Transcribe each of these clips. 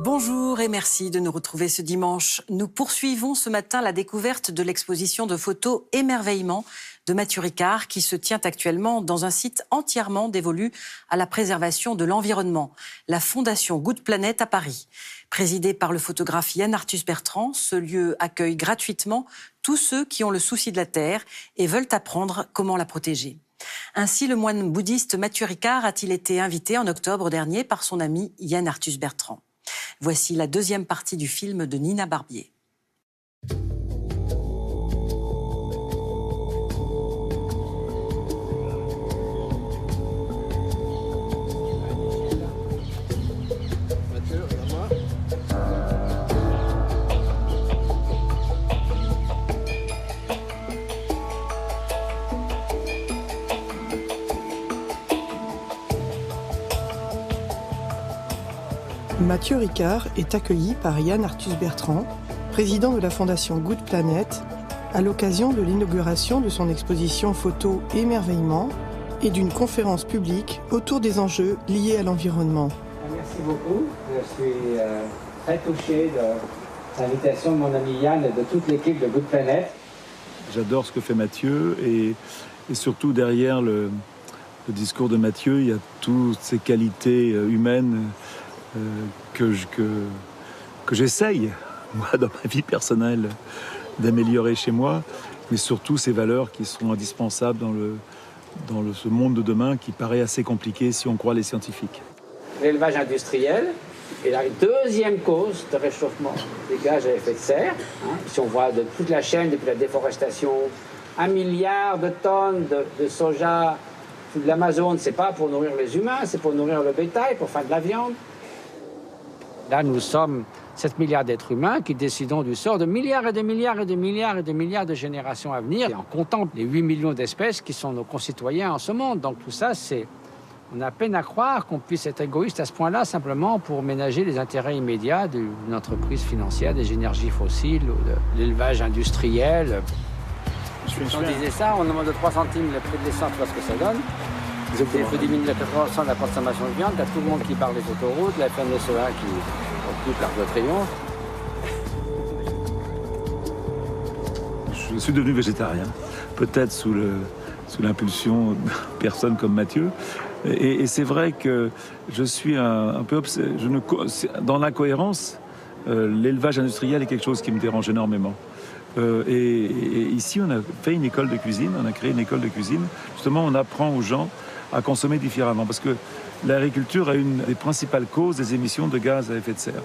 Bonjour et merci de nous retrouver ce dimanche. Nous poursuivons ce matin la découverte de l'exposition de photos Émerveillement de Mathieu Ricard qui se tient actuellement dans un site entièrement dévolu à la préservation de l'environnement, la Fondation Good Planet à Paris. Présidé par le photographe Yann Arthus Bertrand, ce lieu accueille gratuitement tous ceux qui ont le souci de la Terre et veulent apprendre comment la protéger. Ainsi, le moine bouddhiste Mathieu Ricard a-t-il été invité en octobre dernier par son ami Yann Arthus Bertrand. Voici la deuxième partie du film de Nina Barbier. Mathieu Ricard est accueilli par Yann Arthus Bertrand, président de la Fondation Good Planet, à l'occasion de l'inauguration de son exposition photo Émerveillement et d'une conférence publique autour des enjeux liés à l'environnement. Merci beaucoup. Je suis très touché de l'invitation de mon ami Yann et de toute l'équipe de Good Planet. J'adore ce que fait Mathieu et surtout derrière le discours de Mathieu, il y a toutes ces qualités humaines que j'essaye, moi, dans ma vie personnelle, d'améliorer chez moi, mais surtout ces valeurs qui seront indispensables dans ce monde de demain qui paraît assez compliqué si on croit les scientifiques. L'élevage industriel est la deuxième cause de réchauffement des gaz à effet de serre. Si on voit de toute la chaîne, depuis la déforestation, 1 milliard de tonnes de soja de l'Amazone, c'est pas pour nourrir les humains, c'est pour nourrir le bétail, pour faire de la viande. Là, nous sommes 7 milliards d'êtres humains qui décidons du sort de milliards et de milliards et de milliards et de milliards de générations à venir, et en comptant les 8 millions d'espèces qui sont nos concitoyens en ce monde. Donc tout ça, on a peine à croire qu'on puisse être égoïste à ce point-là, simplement pour ménager les intérêts immédiats d'une entreprise financière, des énergies fossiles ou de l'élevage industriel. Si on disait ça, on demande de 3 centimes le prix de l'essence, parce que ça donne. Il faut diminuer la 80% de la consommation de viande. T'as tout le monde qui parle des autoroutes, la FNSEA qui occupe l'Arc de Triomphe. Je suis devenu végétarien, peut-être sous l'impulsion de personnes comme Mathieu. Et c'est vrai que je suis un peu dans l'incohérence. L'élevage industriel est quelque chose qui me dérange énormément. Et ici, on a fait une école de cuisine, on a créé une école de cuisine. Justement, on apprend aux gens à consommer différemment, parce que l'agriculture est une des principales causes des émissions de gaz à effet de serre.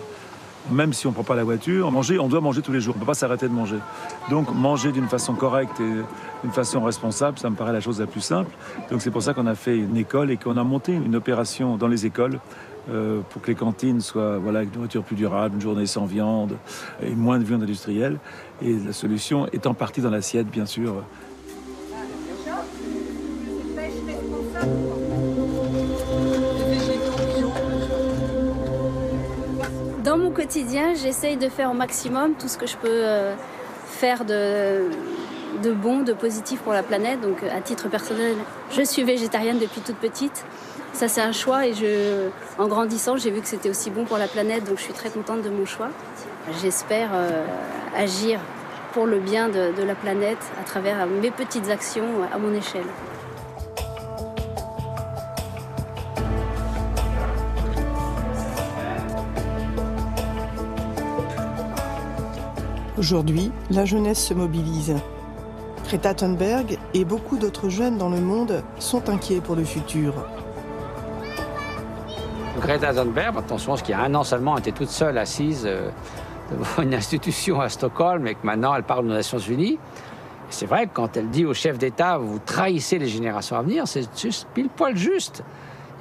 Même si on ne prend pas la voiture, on doit manger tous les jours, on ne peut pas s'arrêter de manger. Donc manger d'une façon correcte et d'une façon responsable, ça me paraît la chose la plus simple. Donc c'est pour ça qu'on a fait une école et qu'on a monté une opération dans les écoles pour que les cantines soient avec une nourriture plus durable, une journée sans viande et moins de viande industrielle. Et la solution est en partie dans l'assiette, bien sûr. Dans mon quotidien, j'essaye de faire au maximum tout ce que je peux faire de bon, de positif pour la planète. Donc à titre personnel, je suis végétarienne depuis toute petite. Ça, c'est un choix et en grandissant, j'ai vu que c'était aussi bon pour la planète, donc je suis très contente de mon choix. J'espère agir pour le bien de la planète à travers mes petites actions à mon échelle. Aujourd'hui, la jeunesse se mobilise. Greta Thunberg et beaucoup d'autres jeunes dans le monde sont inquiets pour le futur. Greta Thunberg, attention, parce qu'il y a 1 an seulement, elle était toute seule assise devant une institution à Stockholm et que maintenant elle parle aux Nations Unies. C'est vrai que quand elle dit au chef d'État, vous trahissez les générations à venir, c'est juste pile poil juste.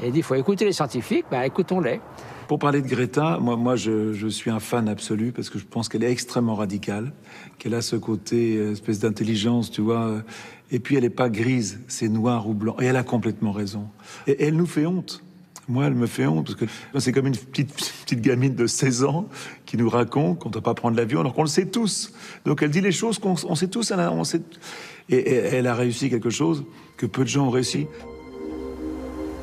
Et elle dit, il faut écouter les scientifiques, écoutons-les. Pour parler de Greta, moi je suis un fan absolu parce que je pense qu'elle est extrêmement radicale, qu'elle a ce côté espèce d'intelligence, tu vois. Et puis elle n'est pas grise, c'est noir ou blanc. Et elle a complètement raison. Et elle nous fait honte. Moi, elle me fait honte parce que c'est comme une petite gamine de 16 ans qui nous raconte qu'on ne doit pas prendre l'avion alors qu'on le sait tous. Donc elle dit les choses qu'on sait tous. Et elle a réussi quelque chose que peu de gens ont réussi.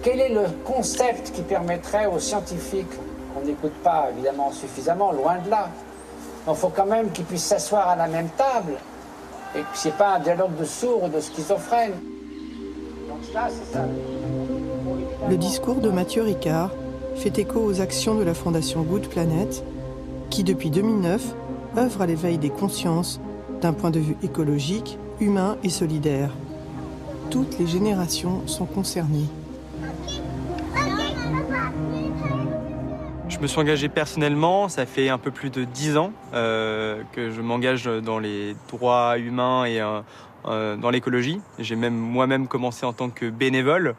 Quel est le concept qui permettrait aux scientifiques qu'on n'écoute pas évidemment suffisamment, loin de là. Donc il faut quand même qu'ils puissent s'asseoir à la même table et que ce n'est pas un dialogue de sourds ou de schizophrènes. Donc ça, c'est ça. Le discours de Mathieu Ricard fait écho aux actions de la Fondation Good Planet, qui depuis 2009 œuvre à l'éveil des consciences d'un point de vue écologique, humain et solidaire. Toutes les générations sont concernées. Je me suis engagé personnellement, ça fait un peu plus de 10 ans que je m'engage dans les droits humains et dans l'écologie. J'ai même moi-même commencé en tant que bénévole.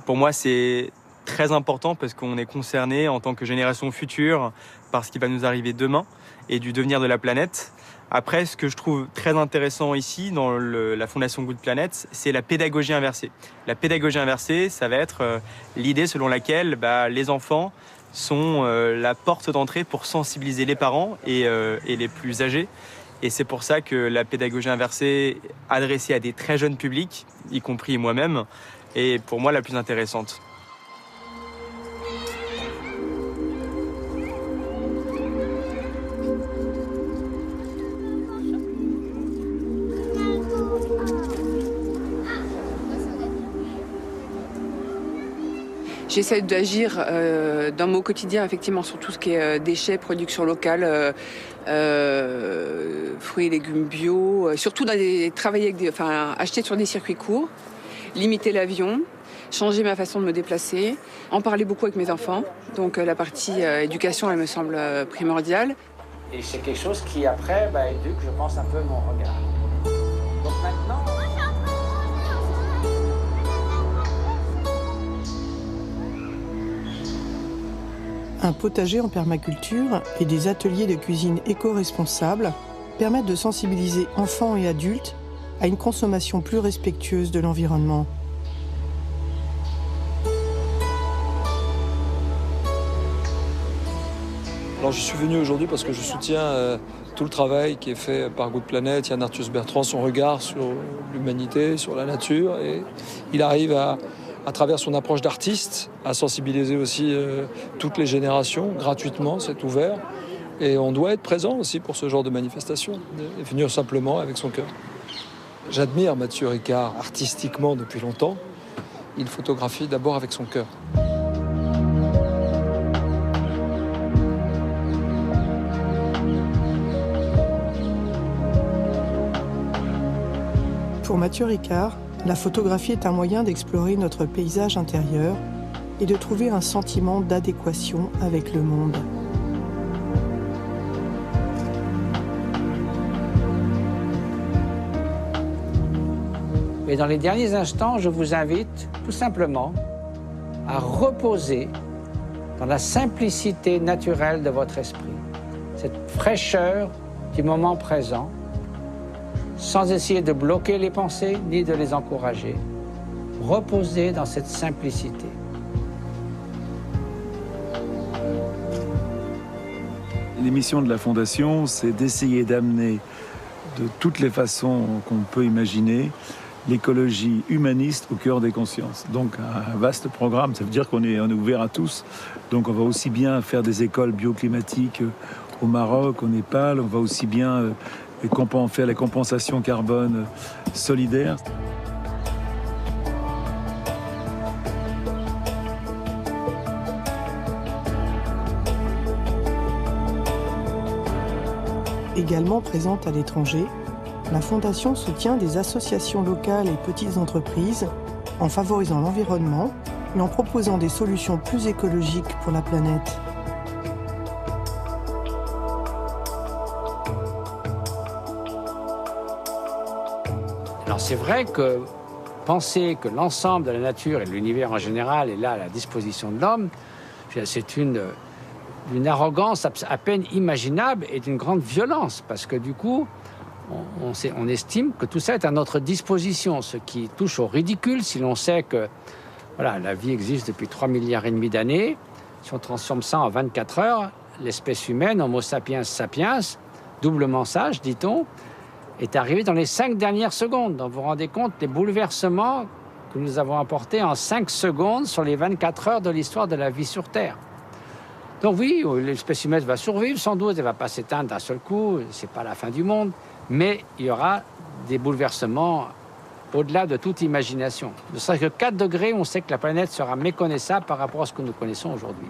Pour moi, c'est très important parce qu'on est concerné en tant que génération future par ce qui va nous arriver demain et du devenir de la planète. Après, ce que je trouve très intéressant ici dans la Fondation Good Planet, c'est la pédagogie inversée. La pédagogie inversée, ça va être l'idée selon laquelle les enfants sont la porte d'entrée pour sensibiliser les parents et les plus âgés. Et c'est pour ça que la pédagogie inversée adressée à des très jeunes publics, y compris moi-même, est pour moi la plus intéressante. J'essaie d'agir dans mon quotidien, effectivement, sur tout ce qui est déchets, production locale, fruits et légumes bio, surtout travailler avec acheter sur des circuits courts, limiter l'avion, changer ma façon de me déplacer, en parler beaucoup avec mes enfants. Donc la partie éducation, elle me semble primordiale. Et c'est quelque chose qui, après, éduque, je pense, un peu mon regard. Donc maintenant... Un potager en permaculture et des ateliers de cuisine éco-responsables permettent de sensibiliser enfants et adultes à une consommation plus respectueuse de l'environnement. Alors je suis venu aujourd'hui parce que je soutiens tout le travail qui est fait par Good Planet. Yann Arthus Bertrand, son regard sur l'humanité, sur la nature, et il arrive à travers son approche d'artiste, à sensibiliser aussi toutes les générations, gratuitement, c'est ouvert. Et on doit être présent aussi pour ce genre de manifestation, et venir simplement avec son cœur. J'admire Mathieu Ricard artistiquement depuis longtemps. Il photographie d'abord avec son cœur. Pour Mathieu Ricard, la photographie est un moyen d'explorer notre paysage intérieur et de trouver un sentiment d'adéquation avec le monde. Et dans les derniers instants, je vous invite tout simplement à reposer dans la simplicité naturelle de votre esprit, cette fraîcheur du moment présent, sans essayer de bloquer les pensées ni de les encourager. Reposez dans cette simplicité. L'émission de la Fondation, c'est d'essayer d'amener de toutes les façons qu'on peut imaginer l'écologie humaniste au cœur des consciences. Donc un vaste programme, ça veut dire qu'on est ouvert à tous. Donc on va aussi bien faire des écoles bioclimatiques au Maroc, au Népal, on va aussi bien faire les compensations carbone solidaires. Également présente à l'étranger, la Fondation soutient des associations locales et petites entreprises en favorisant l'environnement et en proposant des solutions plus écologiques pour la planète. Alors c'est vrai que penser que l'ensemble de la nature et de l'univers en général est là à la disposition de l'homme, c'est une arrogance à peine imaginable et d'une grande violence, parce que du coup, on estime que tout ça est à notre disposition, ce qui touche au ridicule si l'on sait que voilà, la vie existe depuis 3,5 milliards d'années. Si on transforme ça en 24 heures, l'espèce humaine, Homo sapiens sapiens, doublement sage, dit-on, est arrivée dans les 5 dernières secondes. Donc vous vous rendez compte des bouleversements que nous avons apportés en 5 secondes sur les 24 heures de l'histoire de la vie sur Terre. Donc oui, l'espèce humaine va survivre sans doute, elle ne va pas s'éteindre d'un seul coup, c'est pas la fin du monde, mais il y aura des bouleversements au-delà de toute imagination. Ne serait-ce que 4 degrés, on sait que la planète sera méconnaissable par rapport à ce que nous connaissons aujourd'hui.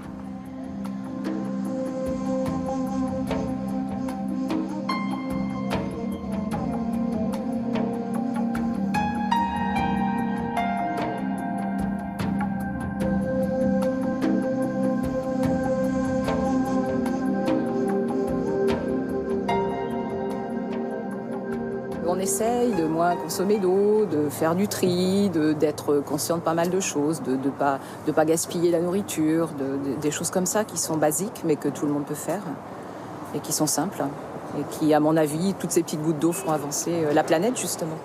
On essaye de moins consommer d'eau, de faire du tri, d'être conscient de pas mal de choses, de pas gaspiller la nourriture, des choses comme ça qui sont basiques mais que tout le monde peut faire et qui sont simples et qui, à mon avis, toutes ces petites gouttes d'eau font avancer la planète justement.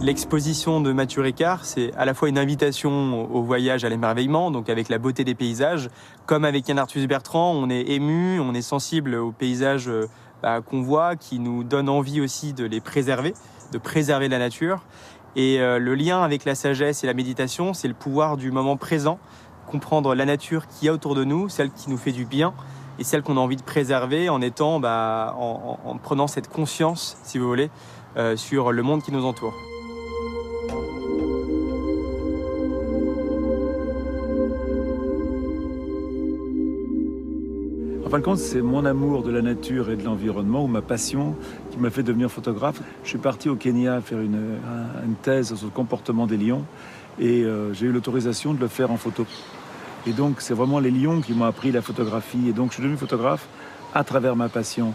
L'exposition de Mathieu Ricard, c'est à la fois une invitation au voyage à l'émerveillement, donc avec la beauté des paysages. Comme avec Yann Arthus Bertrand, on est ému, on est sensible aux paysages qu'on voit, qui nous donnent envie aussi de les préserver, de préserver la nature. Et le lien avec la sagesse et la méditation, c'est le pouvoir du moment présent, comprendre la nature qu'il y a autour de nous, celle qui nous fait du bien, et celle qu'on a envie de préserver en étant, en prenant cette conscience, si vous voulez, sur le monde qui nous entoure. En fin de compte, c'est mon amour de la nature et de l'environnement, ou ma passion, qui m'a fait devenir photographe. Je suis parti au Kenya faire une thèse sur le comportement des lions, et j'ai eu l'autorisation de le faire en photo. Et donc, c'est vraiment les lions qui m'ont appris la photographie. Et donc, je suis devenu photographe à travers ma passion.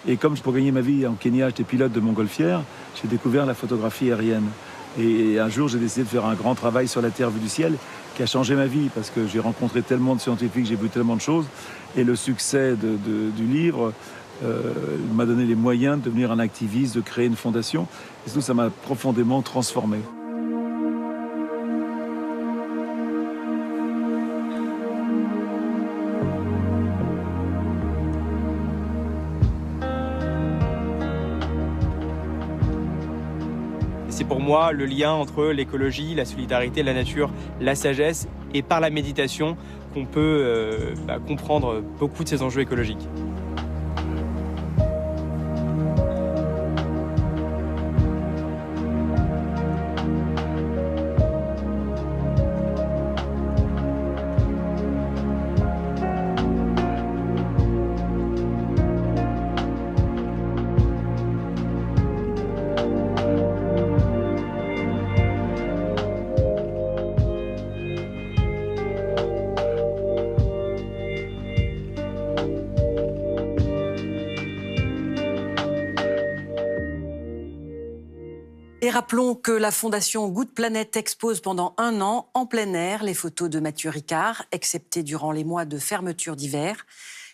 Et comme pour gagner ma vie en Kenya, j'étais pilote de montgolfière, j'ai découvert la photographie aérienne. Et un jour, j'ai décidé de faire un grand travail sur la Terre vue du ciel qui a changé ma vie parce que j'ai rencontré tellement de scientifiques, j'ai vu tellement de choses. Et le succès du livre m'a donné les moyens de devenir un activiste, de créer une fondation. Et surtout, ça m'a profondément transformé. C'est pour moi le lien entre l'écologie, la solidarité, la nature, la sagesse et par la méditation qu'on peut comprendre beaucoup de ces enjeux écologiques. Et rappelons que la Fondation Good Planet expose pendant 1 an en plein air les photos de Mathieu Ricard, excepté durant les mois de fermeture d'hiver.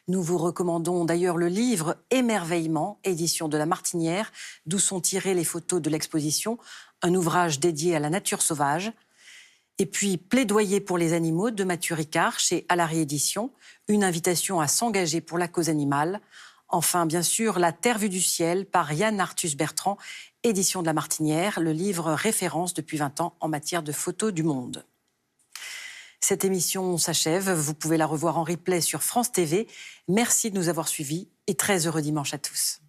Nous vous recommandons d'ailleurs le livre Émerveillement, édition de La Martinière, d'où sont tirées les photos de l'exposition, un ouvrage dédié à la nature sauvage. Et puis Plaidoyer pour les animaux de Mathieu Ricard chez Alary Éditions, une invitation à s'engager pour la cause animale. Enfin, bien sûr, La Terre vue du ciel par Yann Arthus Bertrand, édition de La Martinière, le livre référence depuis 20 ans en matière de photos du monde. Cette émission s'achève. Vous pouvez la revoir en replay sur France TV. Merci de nous avoir suivis et très heureux dimanche à tous.